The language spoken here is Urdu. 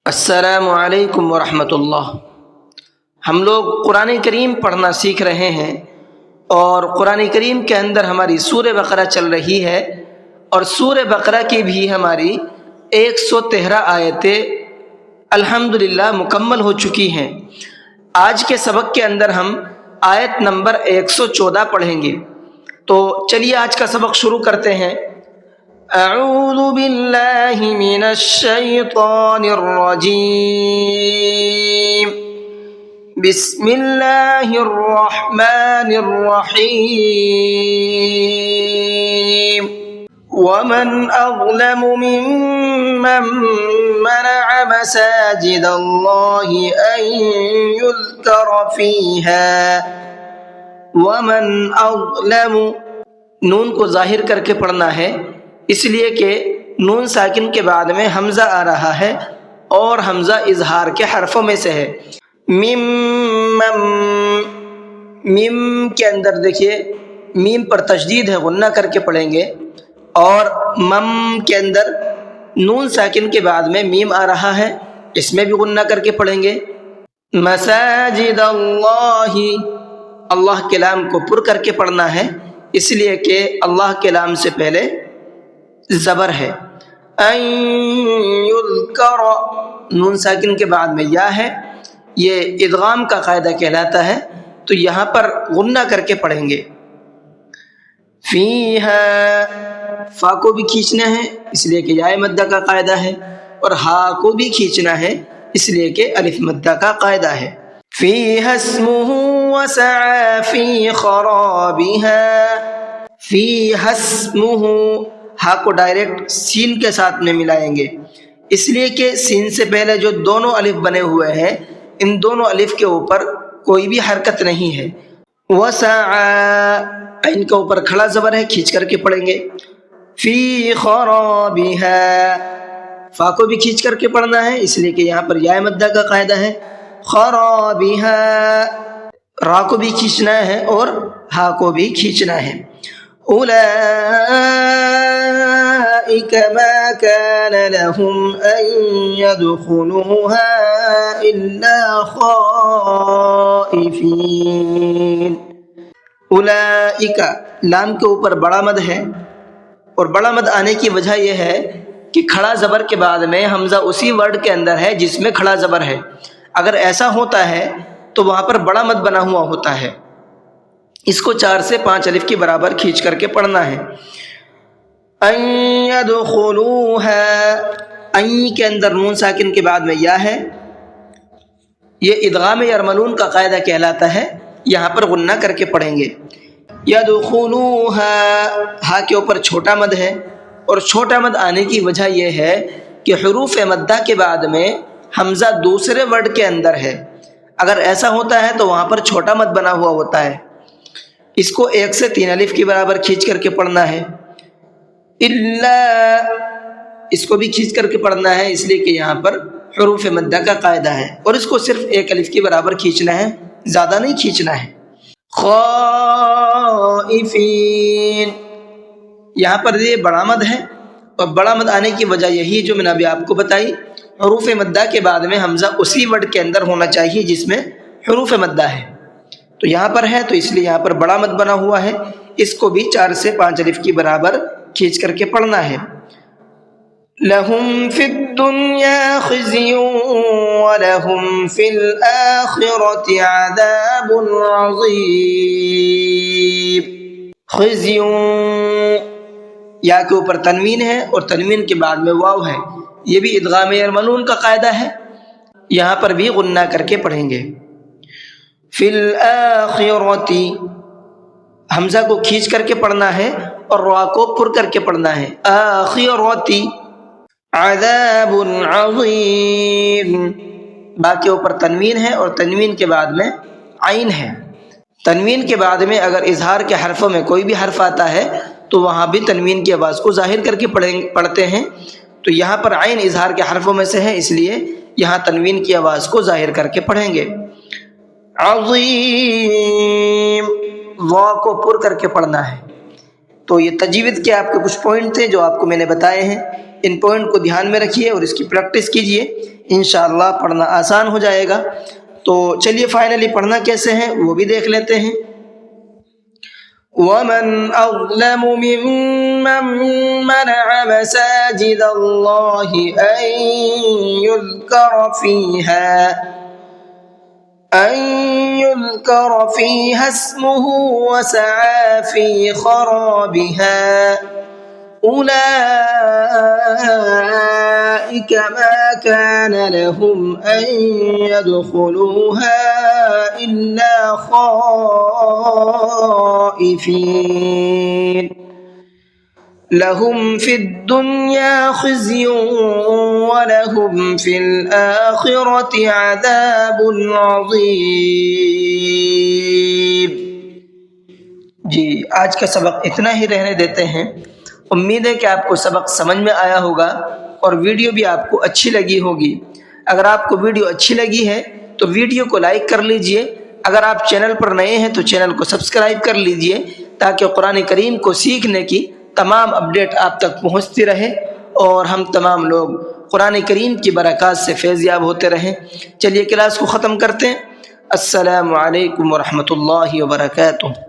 السلام علیکم ورحمۃ اللہ۔ ہم لوگ قرآن کریم پڑھنا سیکھ رہے ہیں اور قرآن کریم کے اندر ہماری سورہ بقرہ چل رہی ہے اور سورہ بقرہ کی بھی ہماری 113 آیتیں الحمدللہ مکمل ہو چکی ہیں۔ آج کے سبق کے اندر ہم آیت نمبر 114 پڑھیں گے، تو چلیے آج کا سبق شروع کرتے ہیں۔ اعوذ باللہ من الشیطان الرجیم، بسم اللہ الرحمن الرحیم۔ ومن اظلم ممن منع مساجد اللہ ان یذکر فیہا۔ ومن اظلم، نون کو ظاہر کر کے پڑھنا ہے اس لیے کہ نون ساکن کے بعد میں حمزہ آ رہا ہے اور حمزہ اظہار کے حرفوں میں سے ہے۔ میم کے اندر دیکھیے میم پر تشدید ہے، غنہ کر کے پڑھیں گے، اور مم کے اندر نون ساکن کے بعد میں میم آ رہا ہے، اس میں بھی غنہ کر کے پڑھیں گے۔ مساجد اللہ، اللہ کے لام کو پر کر کے پڑھنا ہے اس لیے کہ اللہ کے لام سے پہلے زبر ہے۔ ان یذکر، نون ساکن کے بعد میں یا ہے، یہ ادغام کا قاعدہ کہلاتا ہے، تو یہاں پر غنہ کر کے پڑھیں گے۔ فیہا، فا کو بھی کھینچنا ہے اس لیے کہ یا مدہ کا قاعدہ ہے، اور ہا کو بھی کھینچنا ہے اس لیے کہ الف مدہ کا قاعدہ ہے۔ فیہا اسمہ وسعی فی خرابہا، فیہا اسمہ، ہا کو ڈائریکٹ سین کے ساتھ میں ملائیں گے اس لیے کہ سین سے پہلے جو دونوں الف بنے ہوئے ہیں ان دونوں الف کے اوپر کوئی بھی حرکت نہیں ہے۔ وسعی، ان کے اوپر کھڑا زبر ہے، کھینچ کر کے پڑھیں گے۔ فی خرابہا، فا کو بھی کھینچ کر کے پڑھنا ہے اس لیے کہ یہاں پر یا مدہ کا قاعدہ ہے۔ خرابہا، را کو بھی کھینچنا ہے اور ہا کو بھی کھینچنا ہے۔ اولئک ما کان لهم ان يدخلوها الا خائفین۔ اولئک، لام کے اوپر بڑا مد ہے، اور بڑا مد آنے کی وجہ یہ ہے کہ کھڑا زبر کے بعد میں حمزہ اسی ورڈ کے اندر ہے جس میں کھڑا زبر ہے۔ اگر ایسا ہوتا ہے تو وہاں پر بڑا مد بنا ہوا ہوتا ہے، اس کو 4 سے 5 الف کے برابر کھینچ کر کے پڑھنا ہے۔ ان یدخلوها، ان کے اندر نون ساکن کے بعد میں یا ہے، یہ ادغام یرملون کا قاعدہ کہلاتا ہے، یہاں پر غنہ کر کے پڑھیں گے۔ یدخلوها، ہا کے اوپر چھوٹا مد ہے، اور چھوٹا مد آنے کی وجہ یہ ہے کہ حروف مدہ کے بعد میں حمزہ دوسرے ورڈ کے اندر ہے، اگر ایسا ہوتا ہے تو وہاں پر چھوٹا مد بنا ہوا ہوتا ہے، اس کو 1 سے 3 الف کے برابر کھینچ کر کے پڑھنا ہے۔ الا، اس کو بھی کھینچ کر کے پڑھنا ہے اس لیے کہ یہاں پر حروف مدہ کا قاعدہ ہے، اور اس کو صرف 1 الف کے برابر کھینچنا ہے، زیادہ نہیں کھینچنا ہے۔ خائفین، یہاں پر یہ بڑا مد ہے، اور بڑا مد آنے کی وجہ یہی جو میں نے ابھی آپ کو بتائی، حروف مدہ کے بعد میں حمزہ اسی ورڈ کے اندر ہونا چاہیے جس میں حروف مدہ ہے، تو یہاں پر ہے تو اس لیے یہاں پر بڑا مد بنا ہوا ہے، اس کو بھی 4 سے 5 الف کی برابر کھینچ کر کے پڑھنا ہے۔ لَهُمْ فِي الدُّنْيَا خِزْيٌ وَلَهُمْ فِي الْآخِرَةِ عَذَابٌ عَظِيمٌ۔ خِزْيٌ، یا کے اوپر تنوین ہے اور تنوین کے بعد میں واو ہے، یہ بھی ادغام یرملون کا قاعدہ ہے، یہاں پر بھی غنہ کر کے پڑھیں گے۔ فی الآخرۃ، حمزہ کو کھینچ کر کے پڑھنا ہے اور را کو پر کر کے پڑھنا ہے۔ آخرۃ، عذاب عظیم، با کے اوپر تنوین ہے اور تنوین کے بعد میں عین ہے۔ تنوین کے بعد میں اگر اظہار کے حرفوں میں کوئی بھی حرف آتا ہے تو وہاں بھی تنوین کی آواز کو ظاہر کر کے پڑھتے ہیں، تو یہاں پر عین اظہار کے حرفوں میں سے ہے اس لیے یہاں تنوین کی آواز کو ظاہر کر کے پڑھیں گے۔ عظیم، وا کو پر کر کے پڑھنا ہے، تو یہ تجوید کے آپ کے کچھ پوائنٹ تھے جو آپ کو میں نے بتائے ہیں، ان پوائنٹ کو دھیان میں رکھیے اور اس کی پریکٹس کیجیے، انشاءاللہ پڑھنا آسان ہو جائے گا۔ تو چلیے فائنلی پڑھنا کیسے ہیں وہ بھی دیکھ لیتے ہیں۔ وَمَنْ أَظْلَمُ مِمَّنْ مَنَعَ مَسَاجِدَ اللَّهِ أَنْ يُذْكَرَ فِيهَا اسْمُهُ وَسَعَى فِي خَرَابِهَا أولئك ما كان لهم أن يدخلوها إلا خائفين لهم في الدنيا خزي ولهم في الآخرة عذاب عظيم۔ جی آج کا سبق اتنا ہی رہنے دیتے ہیں۔ امید ہے کہ آپ کو سبق سمجھ میں آیا ہوگا اور ویڈیو بھی آپ کو اچھی لگی ہوگی۔ اگر آپ کو ویڈیو اچھی لگی ہے تو ویڈیو کو لائک کر لیجئے، اگر آپ چینل پر نئے ہیں تو چینل کو سبسکرائب کر لیجئے تاکہ قرآن کریم کو سیکھنے کی تمام اپڈیٹ آپ تک پہنچتی رہے اور ہم تمام لوگ قرآن کریم کی برکات سے فیض یاب ہوتے رہیں۔ چلیے کلاس کو ختم کرتے ہیں۔ السلام علیکم ورحمۃ اللہ وبرکاتہ۔